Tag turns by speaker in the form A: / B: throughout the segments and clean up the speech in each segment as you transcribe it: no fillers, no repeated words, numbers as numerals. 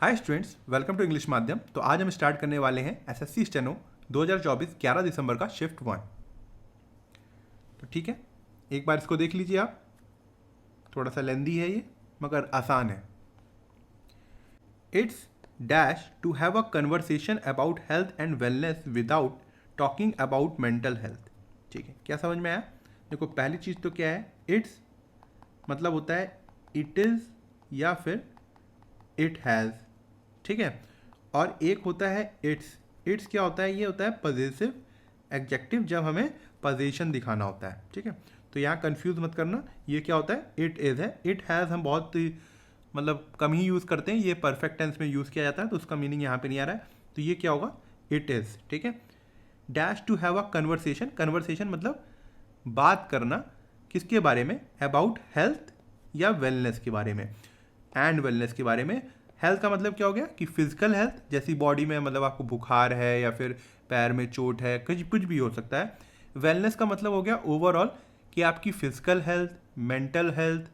A: Hi students, welcome to English माध्यम। तो आज हम स्टार्ट करने वाले हैं एसएससी स्टेनो 2024 11 दिसंबर का शिफ्ट 1। तो ठीक है, एक बार इसको देख लीजिए आप। थोड़ा सा लेंदी है ये, मगर आसान है। It's dash to have a conversation about health and wellness without talking about mental health. ठीक है, क्या समझ में आया? देखो, पहली चीज़ तो क्या है, इट्स मतलब होता है इट इज़ या फिर इट हैज़। ठीक है, और एक होता है इट्स। इट्स क्या होता है? ये होता है पजेसिव एडजेक्टिव, जब हमें पोजीशन दिखाना होता है। ठीक है, तो यहाँ कंफ्यूज मत करना, ये क्या होता है? इट इज़ है। इट हैज़ हम बहुत मतलब कम ही यूज़ करते हैं, ये परफेक्ट टेंस में यूज़ किया जाता है, तो उसका मीनिंग यहाँ पे नहीं आ रहा है। तो ये क्या होगा? It is. ठीक है, dash to have a conversation. Conversation मतलब बात करना, किसके बारे में? अबाउट हेल्थ या वेलनेस के बारे में, एंड वेलनेस के बारे में। हेल्थ का मतलब क्या हो गया कि फिजिकल हेल्थ, जैसी बॉडी में मतलब आपको बुखार है या फिर पैर में चोट है, कुछ कुछ भी हो सकता है। वेलनेस का मतलब हो गया ओवरऑल कि आपकी physical health, mental health,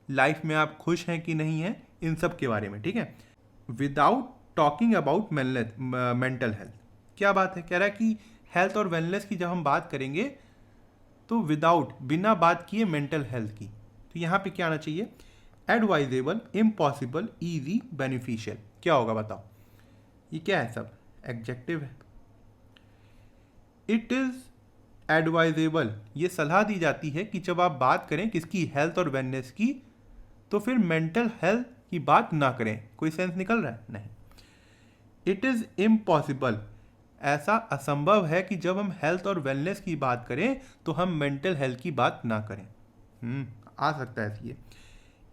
A: life में आप खुश हैं कि नहीं हैं, इन सब के बारे में। ठीक है, without talking about mental health. क्या बात है? कह रहा है कि हेल्थ और वेलनेस की जब हम बात करेंगे तो विदाउट, बिना बात किए मेंटल हेल्थ की, तो यहाँ पे क्या आना चाहिए? Advisable, impossible, easy, beneficial. क्या होगा बताओ? ये क्या है? सब एडजेक्टिव है। इट इज़ एडवाइजेबल, ये सलाह दी जाती है कि जब आप बात करें किसकी? हेल्थ और वेलनेस की, तो फिर मेंटल हेल्थ की बात ना करें। कोई सेंस निकल रहा है? नहीं। इट इज़ इम्पॉसिबल, ऐसा असंभव है कि जब हम हेल्थ और वेलनेस की बात करें तो हम मेंटल हेल्थ की बात ना करें। आ सकता है ये।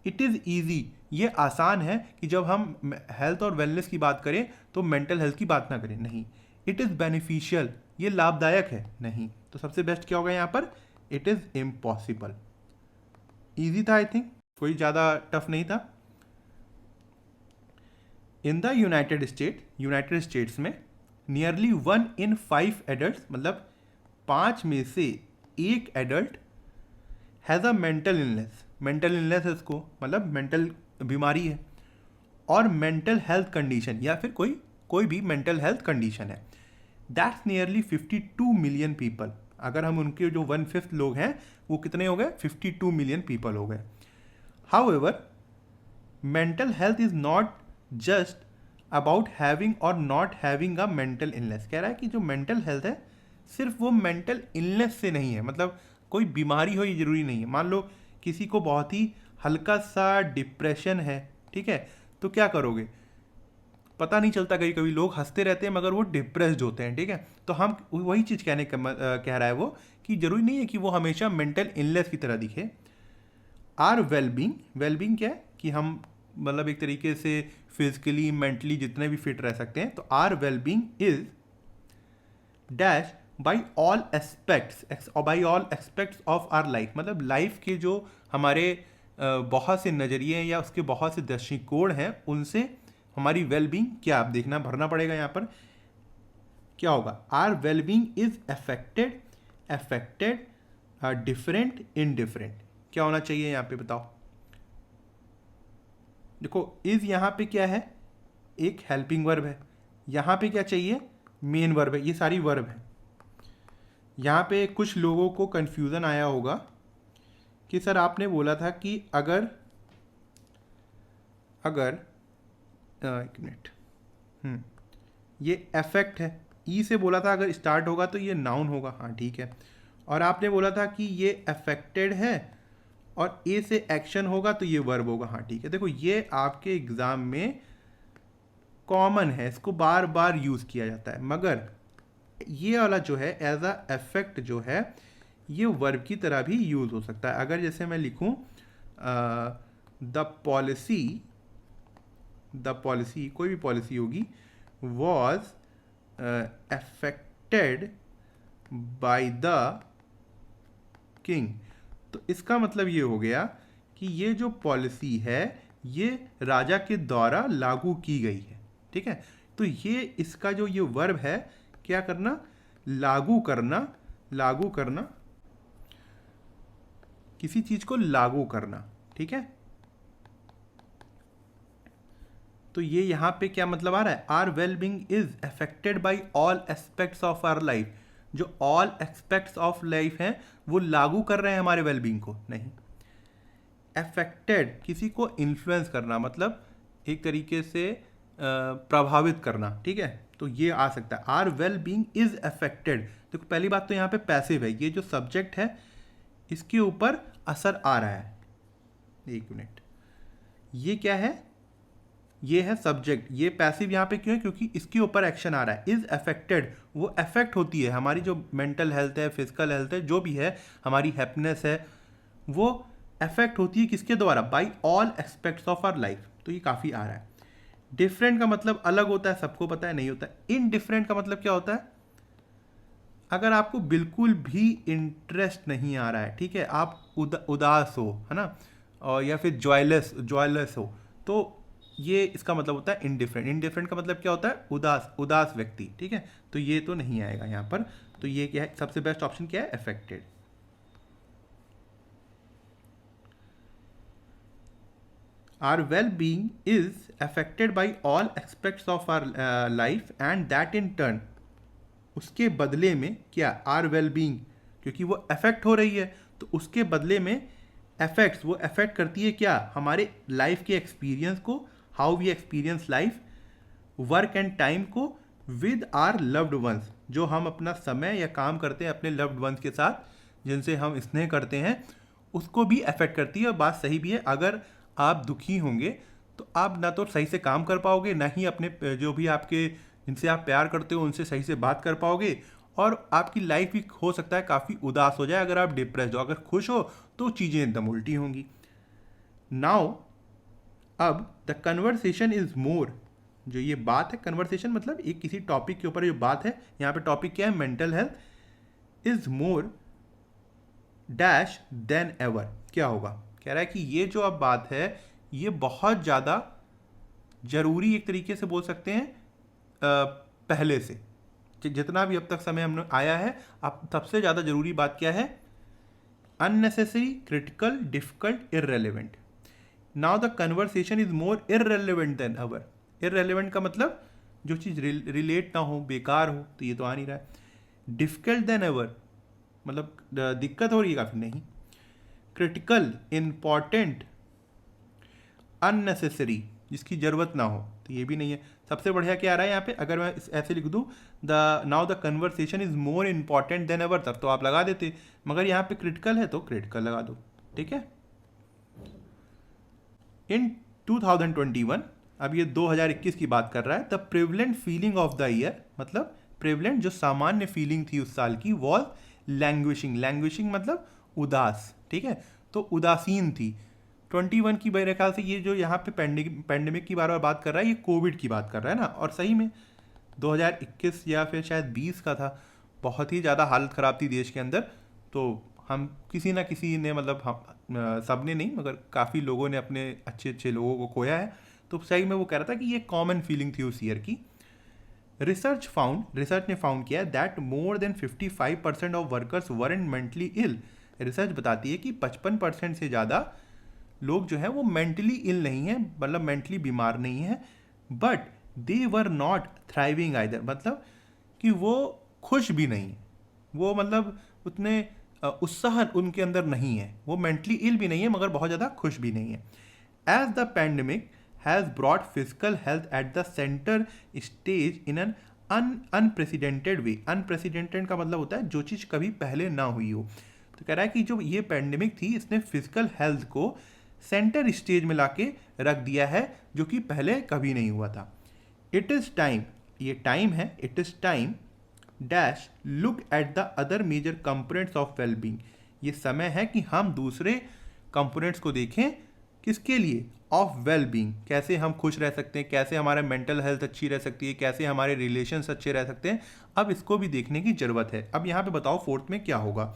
A: इट इज़ ईजी, ये आसान है कि जब हम हेल्थ और वेलनेस की बात करें तो मेंटल हेल्थ की बात ना करें। नहीं। इट इज़ बेनिफिशियल, ये लाभदायक है। नहीं। तो सबसे बेस्ट क्या होगा यहाँ पर? It is impossible. ईजी था आई थिंक, कोई ज़्यादा टफ नहीं था। इन द यूनाइटेड स्टेट्स में नियरली 1 in 5 एडल्ट, मतलब 5 में से 1 adult has a mental illness. Mental illness है उसको, मतलब मेंटल बीमारी है, और मेंटल हेल्थ कंडीशन, या फिर कोई कोई भी मेंटल हेल्थ कंडीशन है। That's nearly 52 million people. अगर हम उनके जो 1/5 लोग हैं, वो कितने हो गए? 52 मिलियन पीपल हो गए। However, mental health is not just about having और not having a mental illness. कह रहा है कि जो मेंटल हेल्थ है, सिर्फ वो मेंटल इलनेस से नहीं है, मतलब कोई बीमारी हो ये जरूरी नहीं है। मान लो किसी को बहुत ही हल्का सा डिप्रेशन है, ठीक है, तो क्या करोगे? पता नहीं चलता, कभी कभी लोग हंसते रहते हैं मगर वो डिप्रेस्ड होते हैं। ठीक है, तो हम वही चीज़ कह रहा है वो, कि जरूरी नहीं है कि वो हमेशा मेंटल इलनेस की तरह दिखे। आर वेलबींग, वेलबींग क्या है कि हम मतलब एक तरीके से फिजिकली मेंटली जितने भी फिट रह सकते हैं। तो our wellbeing is dash by all aspects of our life, मतलब लाइफ के जो हमारे बहुत से नज़रिए या उसके बहुत से दृष्टिकोण हैं, उनसे हमारी वेलबींग क्या, आप देखना भरना पड़ेगा यहाँ पर। क्या होगा? Our wellbeing is affected, affected, different, indifferent. क्या होना चाहिए यहाँ पे बताओ? देखो, इज यहाँ पे क्या है? एक हेल्पिंग वर्ब है। यहाँ पे क्या चाहिए? मेन वर्ब है। ये सारी वर्ब है। यहाँ पे कुछ लोगों को कंफ्यूजन आया होगा कि सर आपने बोला था कि अगर अगर एक मिनट, ये अफेक्ट है, ई से बोला था अगर स्टार्ट होगा तो ये नाउन होगा। हाँ ठीक है। और आपने बोला था कि ये अफेक्टेड है और ए से एक्शन होगा तो ये वर्ब होगा। हाँ ठीक है। देखो, ये आपके एग्जाम में कॉमन है, इसको बार बार यूज़ किया जाता है, मगर ये वाला जो है एज अ इफेक्ट जो है, ये वर्ब की तरह भी यूज़ हो सकता है। अगर जैसे मैं लिखूं द पॉलिसी, द पॉलिसी कोई भी पॉलिसी होगी, was affected by the king, तो इसका मतलब ये हो गया कि ये जो पॉलिसी है ये राजा के द्वारा लागू की गई है। ठीक है, तो ये इसका जो ये वर्ब है, क्या करना? लागू करना, लागू करना, किसी चीज को लागू करना। ठीक है, तो ये यहाँ पे क्या मतलब आ रहा है, our well being is affected by all aspects of our life. जो ऑल एस्पेक्ट्स ऑफ लाइफ हैं वो लागू कर रहे हैं हमारे वेल बींग को, नहीं। अफेक्टेड किसी को इन्फ्लुएंस करना, मतलब एक तरीके से प्रभावित करना, ठीक है, तो ये आ सकता है। Our well being is affected, देखो पहली बात तो यहाँ पे पैसिव है, ये जो सब्जेक्ट है इसके ऊपर असर आ रहा है। एक मिनट, ये क्या है, ये है सब्जेक्ट, ये पैसिव यहाँ पे क्यों है, क्योंकि इसके ऊपर एक्शन आ रहा है। इज अफेक्टेड, वो अफेक्ट होती है हमारी जो मेंटल हेल्थ है, फिजिकल हेल्थ है, जो भी है, हमारी हैप्पीनेस है, वो अफेक्ट होती है किसके द्वारा, by all aspects of our life. तो ये काफ़ी आ रहा है। डिफरेंट का मतलब अलग होता है, सबको पता है, नहीं होता है। इनडिफरेंट का मतलब क्या होता है, अगर आपको बिल्कुल भी इंटरेस्ट नहीं आ रहा है, ठीक है, आप उदास हो, है ना, और या फिर जॉयलेस हो, तो ये इसका मतलब होता है इनडिफरेंट। इनडिफरेंट का मतलब क्या होता है, उदास व्यक्ति, ठीक है, तो ये तो नहीं आएगा यहाँ पर। तो ये क्या है, सबसे बेस्ट ऑप्शन क्या है, affected. Our well-being is affected by all aspects of our life and that in turn, उसके बदले में क्या, आर वेल बींग, क्योंकि वो अफेक्ट हो रही है तो उसके बदले में अफेक्ट्स, वो अफेक्ट करती है क्या, हमारे लाइफ के एक्सपीरियंस को, how we experience life, work and time को, विद आर लव्ड वंस, जो हम अपना समय या काम करते हैं अपने लव्ड वंस के साथ, जिनसे हम स्नेह करते हैं, उसको भी अफेक्ट करती है। और बात सही भी है, अगर आप दुखी होंगे तो आप ना तो सही से काम कर पाओगे, ना ही अपने जो भी आपके जिनसे आप प्यार करते हो उनसे सही से बात कर पाओगे, और आपकी लाइफ भी हो सकता है काफ़ी उदास हो जाए अगर आप डिप्रेस्ड हो। अगर खुश हो तो चीज़ें एकदम उल्टी होंगी। नाउ अब द कन्वर्सेशन इज मोर, जो ये बात है, कन्वर्सेशन मतलब एक किसी टॉपिक के ऊपर जो बात है, यहाँ पे टॉपिक क्या है, mental health, is more dash then ever. क्या होगा, कह रहा है कि ये जो अब बात है ये बहुत ज़्यादा ज़रूरी, एक तरीके से बोल सकते हैं पहले से, जितना भी अब तक समय हमने आया है, अब सबसे ज़्यादा ज़रूरी बात क्या है, unnecessary, critical, difficult, irrelevant. Now the conversation is more irrelevant then ever. Irrelevant का मतलब जो चीज़ रिलेट ना हो, बेकार हो, तो ये तो आ नहीं रहा है। डिफिकल्ट देन एवर मतलब दिक्कत हो रही है काफ़ी, नहीं। क्रिटिकल, इम्पॉर्टेंट, अननेसेसरी, जिसकी ज़रूरत ना हो, तो ये भी नहीं है। सबसे बढ़िया क्या आ रहा है यहाँ पे, अगर मैं ऐसे लिख दूँ, now the conversation is more important than ever, तब तो आप लगा देते, मगर यहाँ पे क्रिटिकल है तो क्रिटिकल लगा दो, ठीक है। इन 2021, अब ये 2021 की बात कर रहा है, the prevalent feeling of the year, मतलब प्रिवलेंट जो सामान्य फीलिंग थी उस साल की, वॉज लैंग्विशिंग। लैंग्विशिंग मतलब उदास, ठीक है, तो उदासीन थी। 21 की मेरे ख्याल से ये जो यहाँ पे पैंडेमिक की बार बार बात कर रहा है, ये कोविड की बात कर रहा है ना, और सही में 2021 या फिर शायद 20 का था, बहुत ही ज़्यादा हालत ख़राब थी देश के अंदर। तो हम किसी ना किसी ने, मतलब हम सब ने नहीं मगर काफ़ी लोगों ने अपने अच्छे अच्छे लोगों को खोया है, तो सही में वो कह रहा था कि ये कॉमन फीलिंग थी उस ईयर की। रिसर्च ने फाउंड किया that more than 55% of workers weren't mentally ill. Research बताती है कि 55% से ज़्यादा लोग जो हैं वो मेंटली इल नहीं हैं, मतलब मेंटली बीमार नहीं हैं, but they were not thriving either, मतलब कि वो खुश भी नहीं, वो मतलब उतने उत्साह उनके अंदर नहीं है, वो मेंटली इल भी नहीं है मगर बहुत ज़्यादा खुश भी नहीं है। As the pandemic has brought physical health at the centre stage in an unprecedented way. Unprecedented का मतलब होता है जो चीज़ कभी पहले ना हुई हो। तो कह रहा है कि जो ये पैंडेमिक थी इसने फिजिकल हेल्थ को सेंटर स्टेज में लाके रख दिया है, जो कि पहले कभी नहीं हुआ था। इट इज़ टाइम, ये टाइम है, it is time dash look at the other major components of wellbeing. ये समय है कि हम दूसरे कंपोनेंट्स को देखें, किसके लिए, ऑफ वेलबींग, कैसे हम खुश रह सकते हैं, कैसे हमारा मेंटल हेल्थ अच्छी रह सकती है, कैसे हमारे रिलेशंस अच्छे रह सकते हैं। अब इसको भी देखने की ज़रूरत है। अब यहाँ पे बताओ फोर्थ में क्या होगा,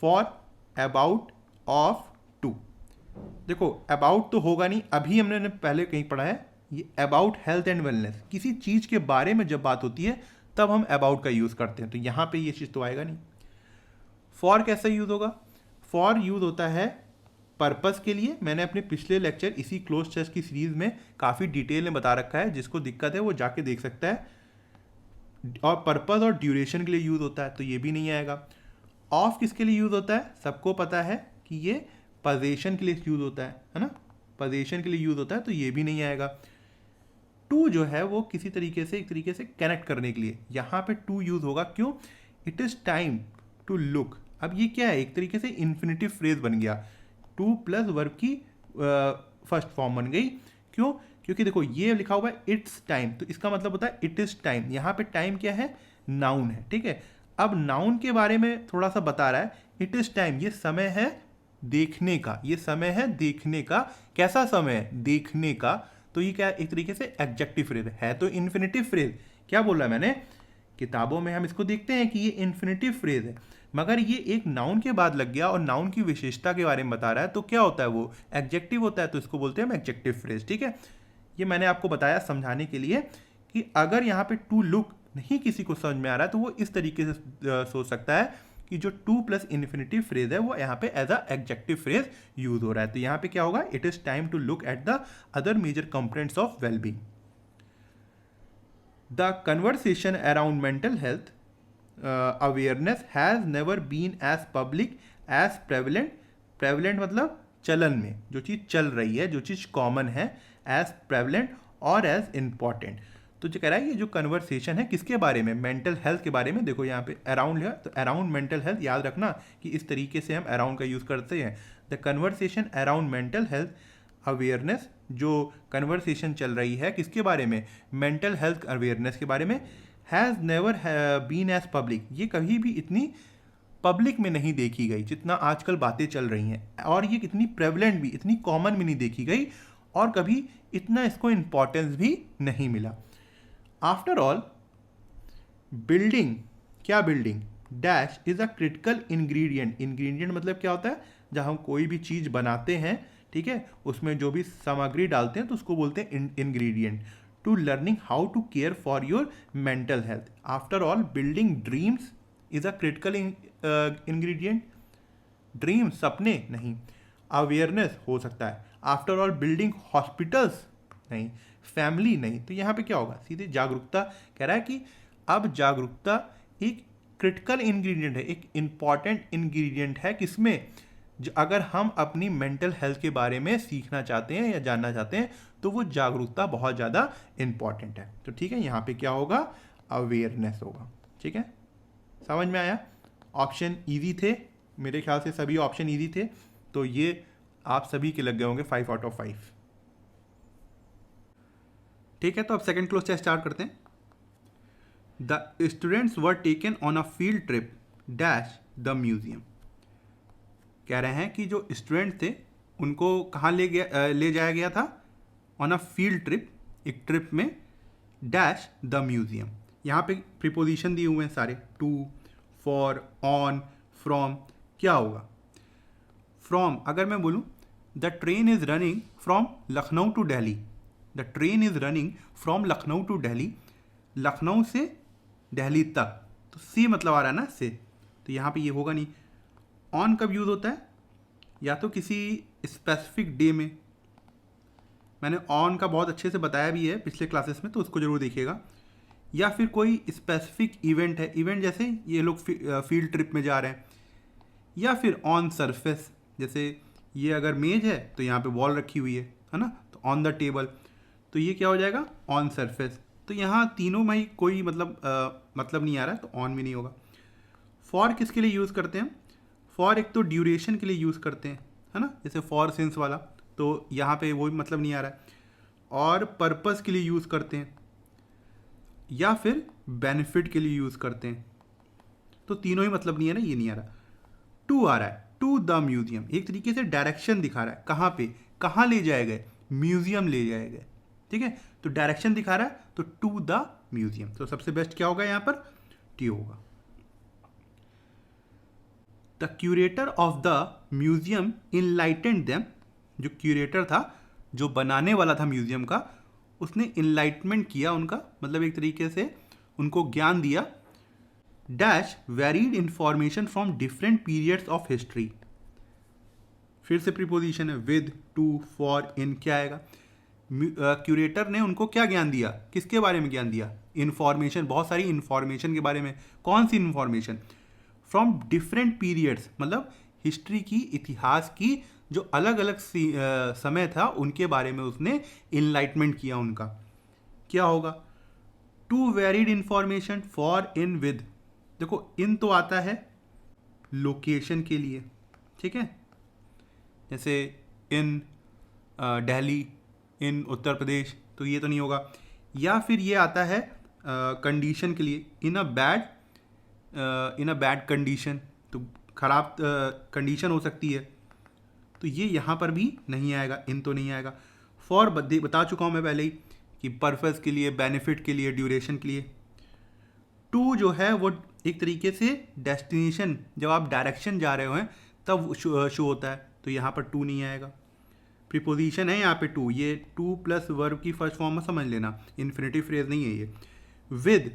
A: फॉर, अबाउट, ऑफ, टू। देखो अबाउट तो होगा नहीं, अभी हमने पहले कहीं पढ़ा है, ये अबाउट हेल्थ एंड वेलनेस, किसी चीज़ के बारे में जब बात होती है तब हम अबाउट का यूज़ करते हैं, तो यहाँ पे ये चीज़ तो आएगा नहीं। फॉर कैसे यूज़ होगा, फॉर यूज़ होता है पर्पस के लिए मैंने अपने पिछले लेक्चर इसी क्लोज चेस्ट की सीरीज में काफ़ी डिटेल में बता रखा है, जिसको दिक्कत है वो जाके देख सकता है। और पर्पस और ड्यूरेशन के लिए यूज़ होता है, तो ये भी नहीं आएगा। ऑफ किसके लिए यूज़ होता है, सबको पता है कि ये पोजीशन के लिए यूज़ होता है ना, पोजीशन के लिए यूज़ होता है, तो ये भी नहीं आएगा। टू जो है वो किसी तरीके से, एक तरीके से कनेक्ट करने के लिए यहाँ पे टू यूज़ होगा। क्यों? It is time to look. अब ये क्या है, एक तरीके से इन्फिनेटिव फ्रेज बन गया, टू प्लस वर्ब की फर्स्ट फॉर्म बन गई। क्यों? क्योंकि देखो ये लिखा हुआ है इट्स टाइम, तो इसका मतलब होता है इट इज़ टाइम। यहाँ पे टाइम क्या है, नाउन है, ठीक है। अब नाउन के बारे में थोड़ा सा बता रहा है, इट इज़ टाइम, ये समय है देखने का, ये समय है देखने का। कैसा समय है, देखने का। तो ये क्या, एक तरीके से एडजेक्टिव फ्रेज है, तो इन्फिनेटिव फ्रेज। क्या बोल रहा है मैंने, किताबों में हम इसको देखते हैं कि ये इन्फिनेटिव फ्रेज है, मगर ये एक नाउन के बाद लग गया और नाउन की विशेषता के बारे में बता रहा है, तो क्या होता है, वो एडजेक्टिव होता है, तो इसको बोलते हैं हम एडजेक्टिव फ्रेज, ठीक है। ये मैंने आपको बताया समझाने के लिए कि अगर यहाँ पे टू लुक नहीं किसी को समझ में आ रहा है, तो वो इस तरीके से सोच सकता है कि जो टू प्लस इन्फिनेटिव फ्रेज है वो यहाँ पे as a adjective phrase use हो रहा है। तो यहाँ पे क्या होगा, it is time to look at the other major components of wellbeing. The conversation around mental health awareness has never been as public as prevalent. Prevalent मतलब चलन में, जो चीज़ चल रही है, जो चीज़ कॉमन है, एज प्रेवलेंट और एज इम्पॉर्टेंट। तो जो कह रहा है ये जो कन्वर्सेशन है किसके बारे में, मेंटल हेल्थ के बारे में। देखो यहाँ पे अराउंड है, तो अराउंड मेंटल हेल्थ याद रखना कि इस तरीके से हम अराउंड का यूज़ करते हैं। The conversation around mental health awareness, जो कन्वर्सेशन चल रही है किसके बारे में, मेंटल हेल्थ अवेयरनेस के बारे में, has never been as public, ये कभी भी इतनी पब्लिक में नहीं देखी गई जितना आजकल बातें चल रही हैं, और ये कितनी प्रेवलेंट भी, इतनी कॉमन भी नहीं देखी गई, और कभी इतना इसको इम्पोर्टेंस भी नहीं मिला। आफ्टर ऑल बिल्डिंग, क्या building, dash is a critical ingredient. Ingredient मतलब क्या होता है, जब हम कोई भी चीज़ बनाते हैं, ठीक है, उसमें जो भी सामग्री डालते हैं तो उसको बोलते हैं ingredient. To learning how to care for your mental health. After all building dreams is a critical ingredient. Dream सपने नहीं, अवेयरनेस हो सकता है। आफ्टर ऑल बिल्डिंग हॉस्पिटल्स नहीं, फैमिली नहीं। तो यहाँ पे क्या होगा, सीधे जागरूकता कह रहा है कि अब जागरूकता एक क्रिटिकल इंग्रेडिएंट है, एक इम्पॉर्टेंट इंग्रेडिएंट है किसमें, जो अगर हम अपनी मेंटल हेल्थ के बारे में सीखना चाहते हैं या जानना चाहते हैं तो वो जागरूकता बहुत ज़्यादा इम्पॉर्टेंट है। तो ठीक है, यहाँ पे क्या होगा, अवेयरनेस होगा, ठीक है। समझ में आया? ऑप्शन इजी थे, मेरे ख्याल से सभी ऑप्शन इजी थे, तो ये आप सभी के लग गए होंगे 5 आउट ऑफ 5। ठीक है, तो अब सेकंड क्लोज टेस्ट स्टार्ट करते हैं। The students were taken on a field trip dash the museum. कह रहे हैं कि जो स्टूडेंट थे उनको कहाँ ले जाया गया था, ऑन अ फील्ड ट्रिप, एक ट्रिप में, डैश द म्यूजियम। यहाँ पे प्रीपोजिशन दिए हुए हैं सारे, टू, फॉर, ऑन, फ्रॉम। क्या होगा, फ्रॉम अगर मैं बोलूँ the train is running from Lucknow to Delhi, the train is running from Lucknow to Delhi, Lucknow से दिल्ली तक, तो से मतलब आ रहा है ना, से, तो यहाँ पे ये होगा नहीं। ऑन कब यूज़ होता है, या तो किसी स्पेसिफिक डे में, मैंने ऑन का बहुत अच्छे से बताया भी है पिछले क्लासेस में, तो उसको ज़रूर देखिएगा। या फिर कोई स्पेसिफिक इवेंट है, इवेंट जैसे ये लोग फील्ड ट्रिप में जा रहे हैं, या फिर ऑन सरफेस, जैसे ये अगर मेज है तो यहाँ पे बॉल रखी हुई है ना, तो ऑन द टेबल, तो ये क्या हो जाएगा, ऑन सरफेस। तो यहाँ तीनों में ही कोई मतलब नहीं आ रहा है, तो ऑन भी नहीं होगा। फॉर किसके लिए यूज़ करते हैं, फॉर एक तो ड्यूरेशन के लिए यूज़ करते हैं, है ना, जैसे फॉर सिंस वाला, तो यहाँ पे वो भी मतलब नहीं आ रहा है। और पर्पस के लिए यूज़ करते हैं, या फिर बेनिफिट के लिए यूज़ करते हैं, तो तीनों ही मतलब नहीं है ना, ये नहीं आ रहा। टू आ रहा है, टू द म्यूजियम, एक तरीके से डायरेक्शन दिखा रहा है, कहाँ पे, कहाँ ले जाए गए, म्यूजियम ले जाए गए, ठीक है, तो डायरेक्शन दिखा रहा है, तो टू द म्यूजियम। तो सबसे बेस्ट क्या होगा यहाँ पर, टी होगा। The curator of the museum enlightened them, जो क्यूरेटर था, जो बनाने वाला था म्यूजियम का, उसने इनलाइटमेंट किया उनका, मतलब एक तरीके से उनको ज्ञान दिया, dash varied information from different periods of history. फिर से प्रीपोजिशन है, विद, टू, फॉर, इन, क्या आएगा? क्यूरेटर ने उनको क्या ज्ञान दिया, किसके बारे में ज्ञान दिया? इन्फॉर्मेशन, बहुत सारी इन्फॉर्मेशन के बारे में। कौन सी इन्फॉर्मेशन? फ्रॉम डिफरेंट पीरियड्स, मतलब हिस्ट्री की, इतिहास की जो अलग अलग समय था उनके बारे में उसने इनलाइटमेंट किया उनका। क्या होगा? To varied information, for, in, with. देखो इन तो आता है लोकेशन के लिए, ठीक है, जैसे इन दिल्ली, इन उत्तर प्रदेश, तो ये तो नहीं होगा। या फिर ये आता है कंडीशन के लिए, इन अ बैड कंडीशन, तो खराब कंडीशन हो सकती है, तो ये यहाँ पर भी नहीं आएगा, इन तो नहीं आएगा। फॉर बता चुका हूँ मैं पहले ही कि पर्पस के लिए, बेनिफिट के लिए, ड्यूरेशन के लिए। टू जो है वो एक तरीके से डेस्टिनेशन, जब आप डायरेक्शन जा रहे हो हैं तब शो होता है, तो यहाँ पर टू नहीं आएगा। प्रीपोजिशन है यहाँ पे टू, ये टू प्लस वर्ब की फर्स्ट फॉर्म में समझ लेना, इन्फिनेटिव फ्रेज नहीं है ये। विद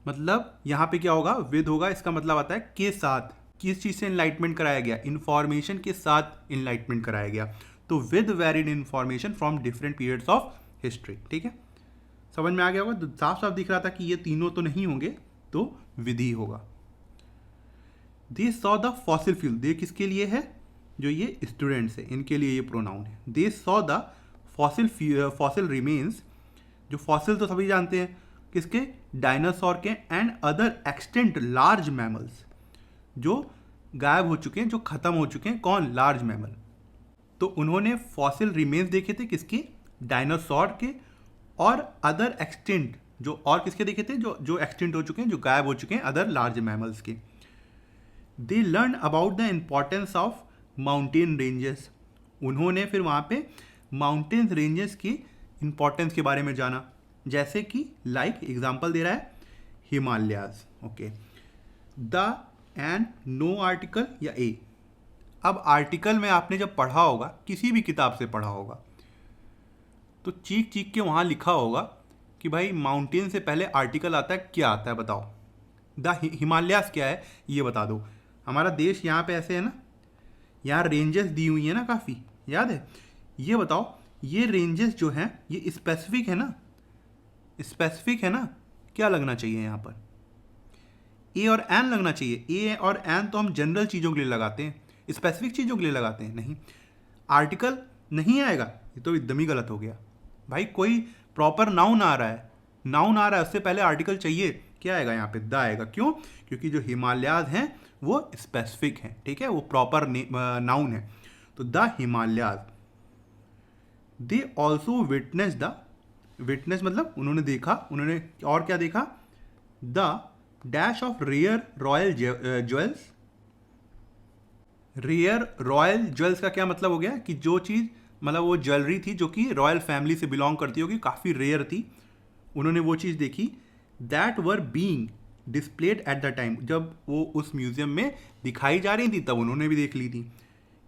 A: मतलब यहाँ पे क्या होगा? विद होगा, इसका मतलब आता है के साथ। किस चीज़ से इनलाइटमेंट कराया गया? इन्फॉर्मेशन के साथ इनलाइटमेंट कराया गया। तो with varied information from different periods of history, ठीक है, समझ में आ गया होगा? तो साफ साफ दिख रहा था कि ये तीनों तो नहीं होंगे, तो विधि होगा। They saw the fossil fuel, they किसके लिए है? जो ये स्टूडेंट्स है इनके लिए ये प्रोनाउन है। दे सॉ द फॉसिल रिमेन्स, जो फॉसिल तो सभी जानते हैं किसके? डायनासोर के, and other extent large mammals, जो गायब हो चुके हैं, जो खत्म हो चुके हैं। कौन? Large mammal. तो उन्होंने फॉसिल रिमेन्स देखे थे किसके? डायनासोर के, और अदर एक्सटेंट, जो और किसके देखे थे? जो एक्सटेंट हो चुके हैं, जो गायब हो चुके हैं, अदर लार्ज मैमल्स के। They learn about the importance of mountain ranges, उन्होंने फिर वहाँ पे माउंटेन रेंजेस की इम्पॉर्टेंस के बारे में जाना, जैसे कि लाइक एग्जाम्पल दे रहा है Himalayas, okay. The and no article या ए। अब आर्टिकल में आपने जब पढ़ा होगा, किसी भी किताब से पढ़ा होगा, तो चीख चीख के वहाँ लिखा होगा कि भाई माउंटेन से पहले आर्टिकल आता है, क्या आता है बताओ? द हिमालयाज क्या है ये बता दो। हमारा देश यहाँ पे ऐसे है ना, यहाँ रेंजेस दी हुई है ना काफ़ी, याद है? ये बताओ ये रेंजेस जो हैं ये स्पेसिफिक है ना? स्पेसिफिक है ना? क्या लगना चाहिए यहाँ पर? ए और एन लगना चाहिए। ए और एन तो हम जनरल चीज़ों के लिए लगाते हैं, स्पेसिफिक चीज़ों के लिए लगाते हैं नहीं। आर्टिकल नहीं आएगा, ये तो एकदम ही गलत हो गया भाई। कोई प्रॉपर नाउन आ रहा है, नाउन आ रहा है, उससे पहले आर्टिकल चाहिए, क्या आएगा यहाँ पे? द आएगा। क्यों? क्योंकि जो हिमालयाज हैं वो स्पेसिफिक हैं, ठीक है, वो प्रॉपर नाउन है। तो the Himalayas. They also witness the, witness मतलब उन्होंने देखा, उन्होंने और क्या देखा? The dash of rare royal jewels. Rare royal jewels का क्या मतलब हो गया? कि जो चीज़, मतलब वो ज्वेलरी थी जो कि रॉयल फैमिली से बिलोंग करती होगी, काफ़ी रेयर थी, उन्होंने वो चीज़ देखी। That were being displayed at the time, जब वो उस म्यूजियम में दिखाई जा रही थी तब उन्होंने भी देख ली थी।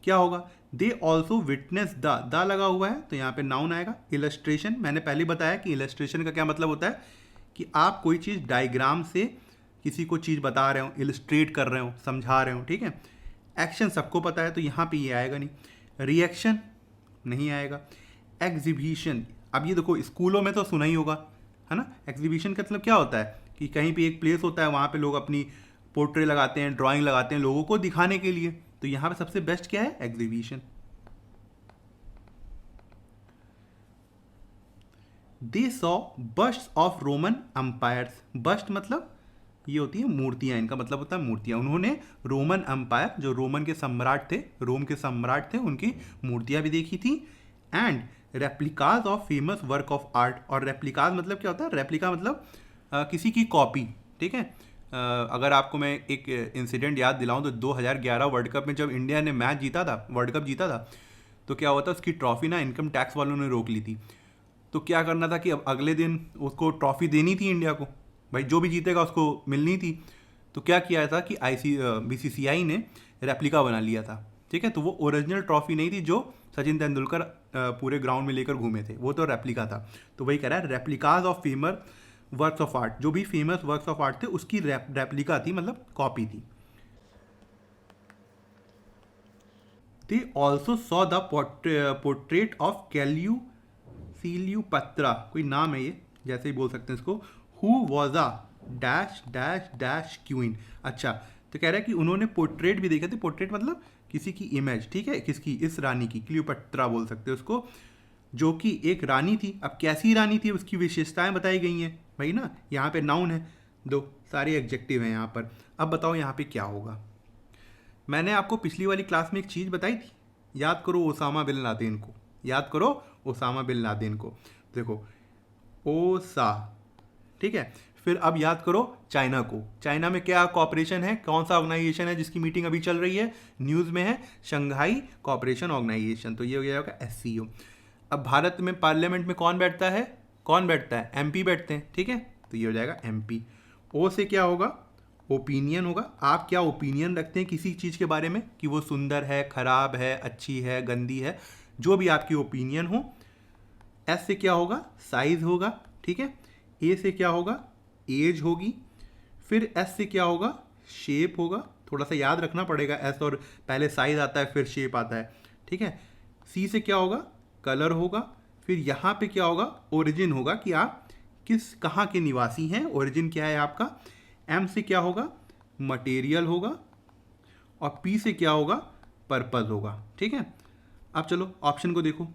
A: क्या होगा? दे ऑल्सो विटनेस द लगा हुआ है तो यहाँ पे नाउन आएगा। इलस्ट्रेशन, मैंने पहले बताया कि इलस्ट्रेशन का क्या मतलब होता है कि आप कोई चीज़ डायग्राम से किसी को चीज़ बता रहे हो, इलस्ट्रेट कर रहे हो, समझा रहे हो, ठीक है। एक्शन सबको पता है तो यहाँ पे ये आएगा नहीं। रिएक्शन नहीं आएगा। एग्जीबिशन, अब ये देखो स्कूलों में तो सुना ही होगा, है ना? एग्जीबिशन का मतलब क्या होता है कि कहीं पे एक प्लेस होता है, वहाँ पे लोग अपनी पोर्ट्रेट लगाते हैं, ड्राइंग लगाते हैं लोगों को दिखाने के लिए। तो यहाँ पे सबसे बेस्ट क्या है? Exhibition. They saw bust of Roman empires. Bust मतलब ये होती है मूर्तियाँ, इनका मतलब होता है मूर्तियाँ। उन्होंने रोमन एम्पायर, जो रोमन के सम्राट थे, रोम के सम्राट थे, उनकी मूर्तियाँ भी देखी थी। And replicas of famous work of art. और रेप्लिकाज मतलब क्या होता है? रेप्लिका मतलब किसी की कॉपी, ठीक है। अगर आपको मैं एक इंसिडेंट याद दिलाऊं तो 2011 वर्ल्ड कप में जब इंडिया ने मैच जीता था, वर्ल्ड कप जीता था, तो क्या हुआ था? उसकी ट्रॉफी ना इनकम टैक्स वालों ने रोक ली थी। तो क्या करना था कि अब अगले दिन उसको ट्रॉफी देनी थी इंडिया को, भाई जो भी जीतेगा उसको मिलनी थी। तो क्या किया था कि BCCI ने रेप्लिका बना लिया था, ठीक है। तो वो ओरिजिनल ट्रॉफी नहीं थी जो सचिन तेंदुलकर पूरे ग्राउंड में लेकर घूमे थे, वो तो रेप्लिका था। तो वही कह रहा है replicas of famous works of art, जो भी फेमस वर्क्स ऑफ आर्ट थे उसकी रेप्लिका थी, मतलब कॉपी थी। They also saw the portrait of Cleopatra, कोई नाम है ये, जैसे ही बोल सकते हैं इसको, who was a dash dash dash queen. अच्छा, तो कह रहा है कि उन्होंने पोर्ट्रेट भी देखे थे, पोर्ट्रेट मतलब किसी की इमेज, ठीक है, किसकी, इस रानी की, क्लियोपत्रा बोल सकते हैं उसको, जो कि एक रानी थी। अब कैसी रानी थी उसकी विशेषताएं बताई गई हैं भाई ना, यहाँ पे नाउन है, दो सारे एडजेक्टिव हैं यहाँ पर। अब बताओ यहाँ पे क्या होगा। मैंने आपको पिछली वाली क्लास में एक चीज़ बताई थी, याद करो ओसामा बिन लादेन को, याद करो ओसामा बिन लादेन को। देखो ओसा, ठीक है, फिर अब याद करो चाइना को। चाइना में क्या कॉपरेशन है, कौन सा ऑर्गेनाइजेशन है जिसकी मीटिंग अभी चल रही है, न्यूज़ में है, शंघाई कॉपरेशन ऑर्गेनाइजेशन, तो ये हो गया होगा SCO। अब भारत में पार्लियामेंट में कौन बैठता है, कौन बैठता है, MP बैठते हैं, ठीक है, तो ये हो जाएगा MP। ओ से क्या होगा, ओपिनियन होगा, आप क्या ओपिनियन रखते हैं किसी चीज़ के बारे में, कि वो सुंदर है, खराब है, अच्छी है, गंदी है, जो भी आपकी ओपिनियन हो। S से क्या होगा, साइज होगा, ठीक है। A से क्या होगा, एज होगी। फिर S से क्या होगा, शेप होगा, थोड़ा सा याद रखना पड़ेगा, S और पहले साइज आता है फिर शेप आता है, ठीक है। C से क्या होगा, कलर होगा। फिर यहाँ पे क्या होगा, ओरिजिन होगा, कि आप किस कहाँ के निवासी हैं, ओरिजिन क्या है आपका। M से क्या होगा, मटेरियल होगा। और P से क्या होगा, पर्पस होगा, ठीक है। अब चलो ऑप्शन को देखो,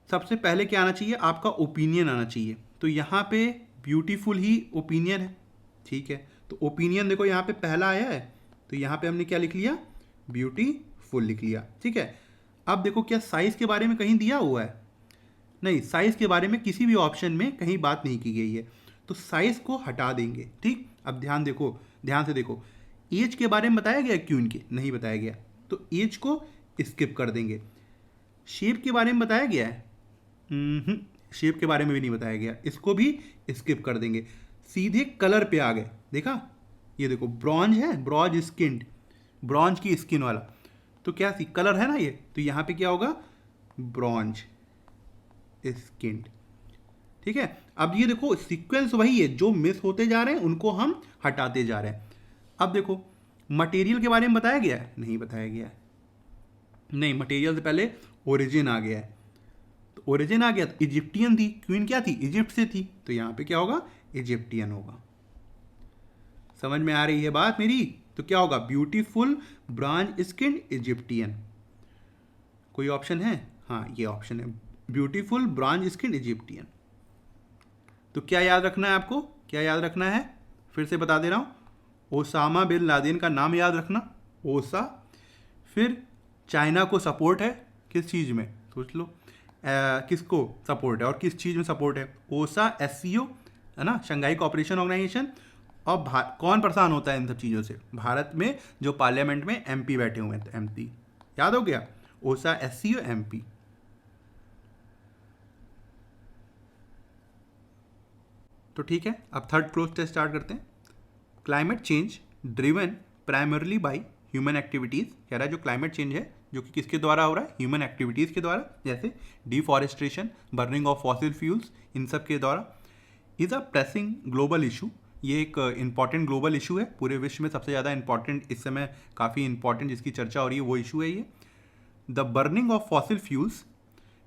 A: सबसे पहले क्या आना चाहिए, आपका ओपिनियन आना चाहिए। तो यहाँ पे ब्यूटीफुल ही ओपिनियन है, ठीक है, तो ओपिनियन देखो यहाँ पे पहला आया है, तो यहाँ पे हमने क्या लिख लिया, ब्यूटीफुल लिख लिया, ठीक है। अब देखो क्या साइज के बारे में कहीं दिया हुआ है, नहीं, साइज के बारे में किसी भी ऑप्शन में कहीं बात नहीं की गई है, तो साइज को हटा देंगे, ठीक। अब ध्यान देखो, ध्यान से देखो, एज के बारे में बताया गया क्यों, इनके नहीं बताया गया, तो एज को स्किप कर देंगे। शेप के बारे में बताया गया है, शेप के बारे में भी नहीं बताया गया, इसको भी स्किप कर देंगे। सीधे कलर पे आ गए, देखा, ये देखो ब्रॉन्ज है, ब्रॉन्ज स्किन, ब्रॉन्ज की स्किन वाला, तो क्या सी कलर है ना ये, तो यहाँ पे क्या होगा, ब्रॉन्ज स्किन, ठीक है। अब ये देखो सीक्वेंस वही है, जो मिस होते जा रहे हैं उनको हम हटाते जा रहे हैं। अब देखो मटेरियल के बारे में बताया गया है, नहीं बताया गया है, नहीं, मटेरियल से पहले ओरिजिन आ गया है, तो ओरिजिन आ गया, तो इजिप्टियन थी, क्वीन क्या थी, इजिप्ट से थी, तो यहाँ पे क्या होगा, इजिप्टियन होगा। समझ में आ रही है बात मेरी, तो क्या होगा, ब्यूटीफुल ब्रॉन्ज स्किन इजिप्टियन। कोई ऑप्शन है, हाँ ये ऑप्शन है, ब्यूटीफुल ब्रॉन्ज स्किन इजिप्टियन। तो क्या याद रखना है आपको, क्या याद रखना है, फिर से बता दे रहा हूँ, ओसामा बिन लादेन का नाम याद रखना, ओसा। फिर चाइना को सपोर्ट है किस चीज़ में, सोच लो, किसको सपोर्ट है और किस चीज़ में सपोर्ट है, ओसा SCO है ना, शंघाई कॉपरेशन ऑर्गेनाइजेशन। और कौन परेशान होता है इन सब चीज़ों से, भारत में जो पार्लियामेंट में MP बैठे हुए हैं, तो MP याद हो गया, ओसा SCO MP। तो ठीक है, अब थर्ड क्लोज टेस्ट स्टार्ट करते हैं। Climate change driven primarily by human activities, कह रहा है जो क्लाइमेट चेंज है जो कि किसके द्वारा हो रहा है, ह्यूमन एक्टिविटीज़ के द्वारा, जैसे deforestation, burning of fossil fuels, इन सब के द्वारा। Is a pressing global issue, ये एक इंपॉर्टेंट ग्लोबल इशू है, पूरे विश्व में सबसे ज़्यादा इंपॉर्टेंट इस समय, काफ़ी इंपॉर्टेंट जिसकी चर्चा हो रही है वो इशू है ये। The burning of fossil fuels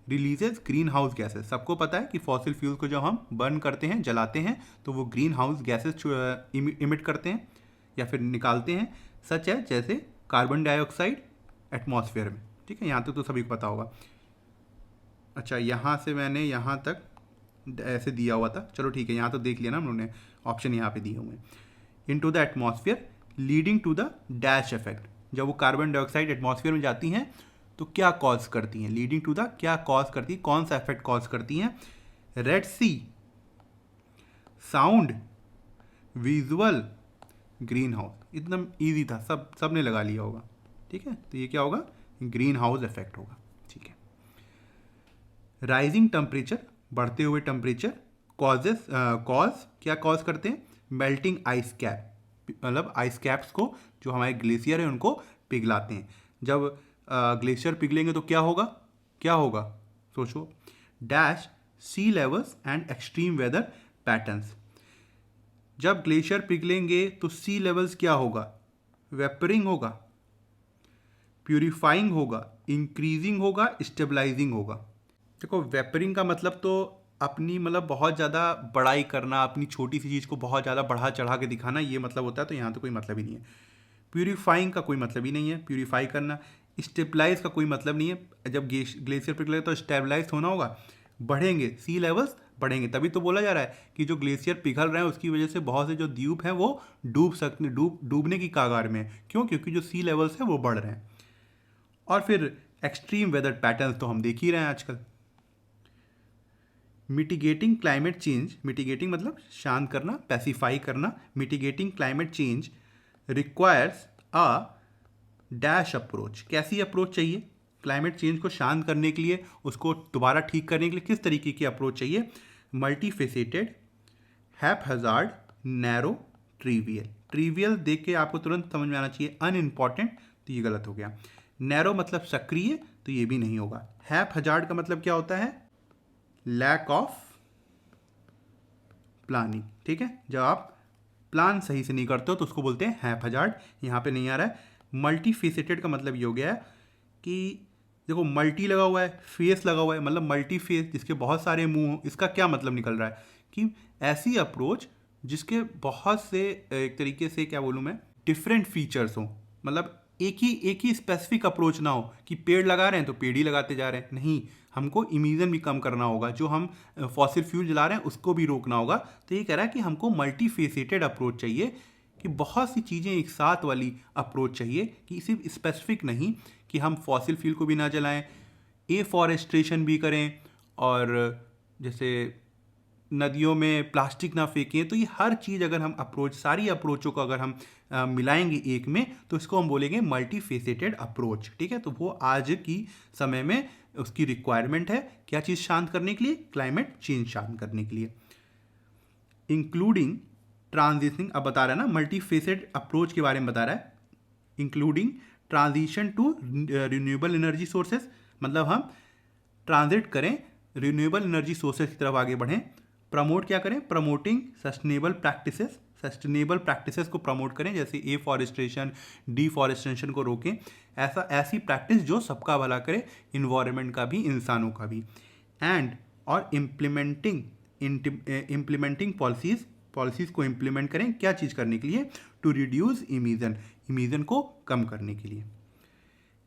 A: releases green house gases, सबको पता है कि फॉसिल फ्यूल को जब हम बर्न करते हैं, जलाते हैं, तो वो ग्रीन हाउस गैसेज इमिट करते हैं या फिर निकालते हैं, सच है जैसे कार्बन डाइऑक्साइड एटमॉस्फेयर में, ठीक है, यहाँ तक तो सभी को पता होगा। अच्छा, यहाँ से मैंने यहाँ तक ऐसे दिया हुआ था, चलो ठीक है, यहाँ तो देख लिया ना हम लोगों ने, ऑप्शन यहाँ पे दिए हुए हैं। Into the atmosphere leading to the dash effect, जब वो कार्बन डाइऑक्साइड एटमॉस्फेयर में जाती हैं तो क्या कॉज करती हैं, लीडिंग टू द क्या कॉज करती है, कौन सा इफेक्ट कॉज करती हैं, रेड सी, साउंड, विजुअल, ग्रीन हाउस। एकदम ईजी था, सब ने लगा लिया होगा, ठीक है, तो ये क्या होगा, ग्रीन हाउस इफेक्ट होगा, ठीक है। राइजिंग टेम्परेचर, बढ़ते हुए टेम्परेचर, कॉजेस, कॉज क्या कॉज करते हैं, मेल्टिंग आइस कैप, मतलब आइस कैप्स को, जो हमारे ग्लेशियर है उनको पिघलाते हैं। जब ग्लेशियर पिघलेंगे तो क्या होगा, क्या होगा, सोचो, dash sea levels and extreme weather patterns. जब ग्लेशियर पिघलेंगे तो सी लेवल्स क्या होगा, वेपरिंग होगा, प्यूरिफाइंग होगा, इंक्रीजिंग होगा, स्टेबलाइजिंग होगा। देखो वेपरिंग का मतलब तो अपनी मतलब बहुत ज़्यादा बड़ाई करना, अपनी छोटी सी चीज़ को बहुत ज़्यादा बढ़ा चढ़ा के दिखाना, ये मतलब होता है। तो यहाँ तो कोई मतलब ही नहीं है। प्यूरिफाइंग का कोई मतलब ही नहीं है, प्यूरिफाई करना। स्टेबलाइज का कोई मतलब नहीं है। जब ग्लेशियर पिघलेगा तो स्टेबलाइज होना होगा, बढ़ेंगे, सी लेवल्स बढ़ेंगे। तभी तो बोला जा रहा है कि जो ग्लेशियर पिघल रहे हैं उसकी वजह से बहुत से जो द्वीप हैं वो डूबने की कगार में है। क्यों? क्योंकि जो सी लेवल्स हैं वो बढ़ रहे हैं। और फिर एक्सट्रीम वेदर पैटर्न्स तो हम देख ही रहे हैं आजकल। मिटिगेटिंग क्लाइमेट चेंज, मिटिगेटिंग मतलब शांत करना, पैसिफाई करना। Mitigating climate change requires a dash approach. कैसी अप्रोच चाहिए क्लाइमेट चेंज को शांत करने के लिए, उसको दोबारा ठीक करने के लिए किस तरीके की अप्रोच चाहिए? Multifaceted, haphazard, narrow, trivial. Trivial देख के आपको तुरंत समझ में आना चाहिए अनइम्पॉर्टेंट, तो ये गलत हो गया। नैरो मतलब सक्रिय, तो ये भी नहीं होगा। हैपहजार्ड का मतलब क्या होता है? Lack of planning. ठीक है, जब आप प्लान सही से नहीं करते हो तो उसको बोलते हैं हैपहजार्ड। यहाँ पे नहीं आ रहा है। मल्टी फेसेटेड का मतलब ये हो गया है कि देखो मल्टी लगा हुआ है, फेस लगा हुआ है, मतलब मल्टी फेस, जिसके बहुत सारे मुंह हो। इसका क्या मतलब निकल रहा है कि ऐसी अप्रोच जिसके बहुत से, एक तरीके से क्या बोलूँ मैं, डिफरेंट फीचर्स हों। मतलब एक ही स्पेसिफिक अप्रोच ना हो कि पेड़ लगा रहे हैं तो पेड़ ही लगाते जा रहे हैं। नहीं, हमको इमिशन भी कम करना होगा, जो हम फॉसिल फ्यूल जला रहे हैं उसको भी रोकना होगा। तो ये कह रहा है कि हमको मल्टी फेसेटेड अप्रोच चाहिए, कि बहुत सी चीज़ें एक साथ वाली अप्रोच चाहिए, कि सिर्फ स्पेसिफिक नहीं कि हम फॉसिल फ्यूल को भी ना जलाएं, एफॉरेस्ट्रेशन भी करें, और जैसे नदियों में प्लास्टिक ना फेंकें। तो ये हर चीज़ अगर हम अप्रोच, सारी अप्रोचों को अगर हम मिलाएंगे एक में, तो इसको हम बोलेंगे मल्टी फेसेटेड अप्रोच। ठीक है, तो वो आज की समय में उसकी रिक्वायरमेंट है। क्या चीज़ शांत करने के लिए? क्लाइमेट चेंज शांत करने के लिए। इंक्लूडिंग ट्रांजिशनिंग, अब बता रहा है ना, मल्टी फेसेड अप्रोच के बारे में बता रहा है। Including transition to renewable energy sources, मतलब हम ट्रांजिट करें, रिन्यूएबल एनर्जी सोर्सेस की तरफ आगे बढ़ें। प्रमोट क्या करें? Promoting sustainable practices, sustainable practices को प्रमोट करें, जैसे एफॉरेस्ट्रेशन, डिफॉरेस्ट्रेशन को रोकें। ऐसी प्रैक्टिस जो सबका भला करे, इन्वायरमेंट का भी, इंसानों का भी। एंड और इम्प्लीमेंटिंग पॉलिसीज़ को इम्प्लीमेंट करें। क्या चीज़ करने के लिए? टू रिड्यूस इमिशन को कम करने के लिए।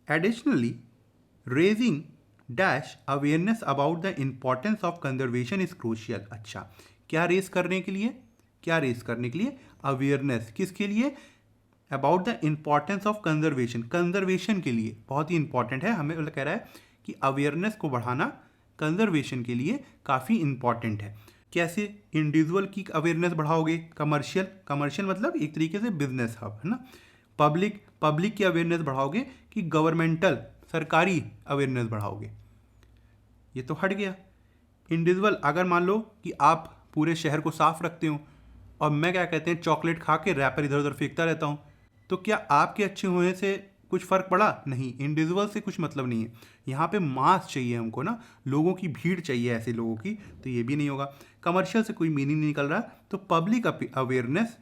A: Additionally raising dash awareness about the importance of conservation is crucial. अच्छा, क्या रेस करने के लिए? क्या रेस करने के लिए? अवेयरनेस किसके लिए? About the importance of conservation, conservation के लिए बहुत ही इंपॉर्टेंट है। हमें कह रहा है कि अवेयरनेस को बढ़ाना कंजर्वेशन के लिए काफ़ी इंपॉर्टेंट है। कैसे? इंडिविजुअल की अवेयरनेस बढ़ाओगे, कमर्शियल मतलब एक तरीके से बिजनेस हब है ना। पब्लिक की अवेयरनेस बढ़ाओगे, कि गवर्नमेंटल, सरकारी अवेयरनेस बढ़ाओगे। ये तो हट गया। इंडिविजुअल, अगर मान लो कि आप पूरे शहर को साफ रखते हो और मैं क्या कहते हैं चॉकलेट खा के रैपर इधर उधर फेंकता रहता हूँ, तो क्या आपके अच्छे होने से कुछ फ़र्क पड़ा? नहीं, इंडिविजुअल से कुछ मतलब नहीं है। यहाँ पे मास चाहिए हमको ना, लोगों की भीड़ चाहिए, ऐसे लोगों की, तो ये भी नहीं होगा। कमर्शियल से कोई मीनिंग नहीं निकल रहा। तो पब्लिक अवेयरनेस,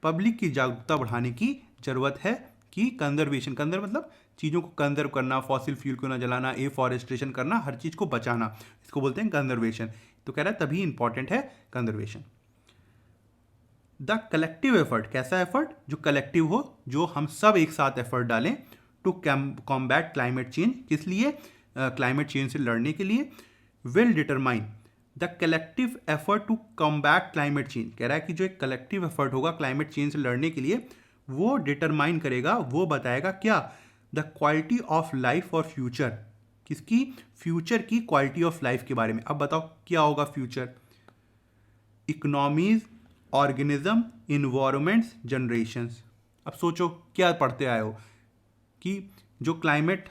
A: पब्लिक की जागरूकता बढ़ाने की ज़रूरत है। कि कंजर्वेशन, कंजर्व मतलब चीज़ों को कंजर्व करना, फॉसिल फ्यूल को ना जलाना, एफॉरेस्ट्रेशन करना, हर चीज़ को बचाना, इसको बोलते हैं कंजर्वेशन। तो कह रहा है तभी इंपॉर्टेंट है कंजर्वेशन। द कलेक्टिव एफर्ट, कैसा एफर्ट? जो कलेक्टिव हो, जो हम सब एक साथ एफर्ट डालें टू कॉम्बैट क्लाइमेट चेंज। किस लिए? क्लाइमेट चेंज से लड़ने के लिए। Will determine the collective effort to combat climate change. कह रहा है कि जो एक कलेक्टिव एफर्ट होगा क्लाइमेट चेंज से लड़ने के लिए, वो डिटरमाइन करेगा, वो बताएगा क्या? द क्वालिटी ऑफ लाइफ और फ्यूचर। किसकी? फ्यूचर की क्वालिटी ऑफ लाइफ के बारे में। अब बताओ क्या होगा future? Economies, organism, environments, generations. अब सोचो क्या पढ़ते आए हो कि जो क्लाइमेट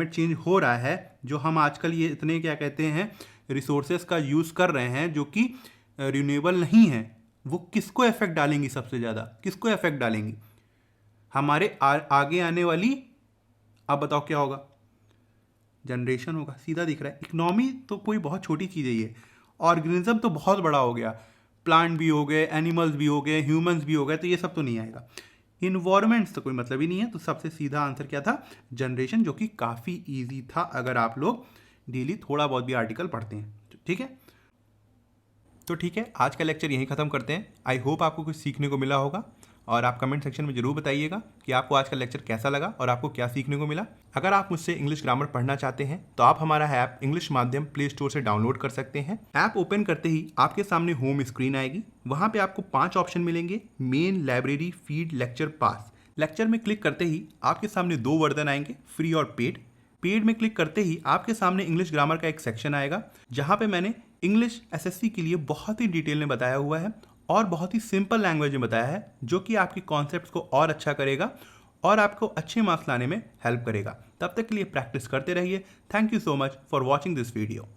A: चेंज हो रहा है, जो हम आजकल ये इतने क्या कहते हैं रिसोर्सेज का यूज़ कर रहे हैं जो कि रिन्यूएबल नहीं है, वो किसको इफेक्ट डालेंगी? सबसे ज़्यादा किसको इफेक्ट डालेंगी? हमारे आगे आने वाली, अब बताओ क्या होगा? जनरेशन होगा, सीधा दिख रहा है। इकोनॉमी तो कोई बहुत छोटी चीज़ है ये, ऑर्गेनिज्म तो बहुत बड़ा हो गया, प्लांट भी हो गए, एनिमल्स भी हो गए, ह्यूमंस भी हो गए, तो ये सब तो नहीं आएगा। इन्वायरमेंट से कोई मतलब ही नहीं है, तो सबसे सीधा आंसर क्या था, जनरेशन, जो कि काफ़ी ईजी था अगर आप लोग डेली थोड़ा बहुत भी आर्टिकल पढ़ते हैं। ठीक है, तो ठीक है, आज का लेक्चर यहीं ख़त्म करते हैं। आई होप आपको कुछ सीखने को मिला होगा, और आप कमेंट सेक्शन में ज़रूर बताइएगा कि आपको आज का लेक्चर कैसा लगा और आपको क्या सीखने को मिला। अगर आप मुझसे इंग्लिश ग्रामर पढ़ना चाहते हैं तो आप हमारा ऐप इंग्लिश माध्यम प्ले स्टोर से डाउनलोड कर सकते हैं। ऐप ओपन करते ही आपके सामने होम स्क्रीन आएगी, वहाँ पे आपको 5 ऑप्शन मिलेंगे, मेन, लाइब्रेरी, फीड, लेक्चर, पास। लेक्चर में क्लिक करते ही आपके सामने 2 वर्जन आएंगे, फ्री और पेड। पेड में क्लिक करते ही आपके सामने इंग्लिश ग्रामर का एक सेक्शन आएगा, जहाँ पे मैंने इंग्लिश एसएससी के लिए बहुत ही डिटेल में बताया हुआ है और बहुत ही सिंपल लैंग्वेज में बताया है, जो कि आपके कॉन्सेप्ट्स को और अच्छा करेगा और आपको अच्छे मार्क्स लाने में हेल्प करेगा। तब तक के लिए प्रैक्टिस करते रहिए। Thank you so much for watching this video.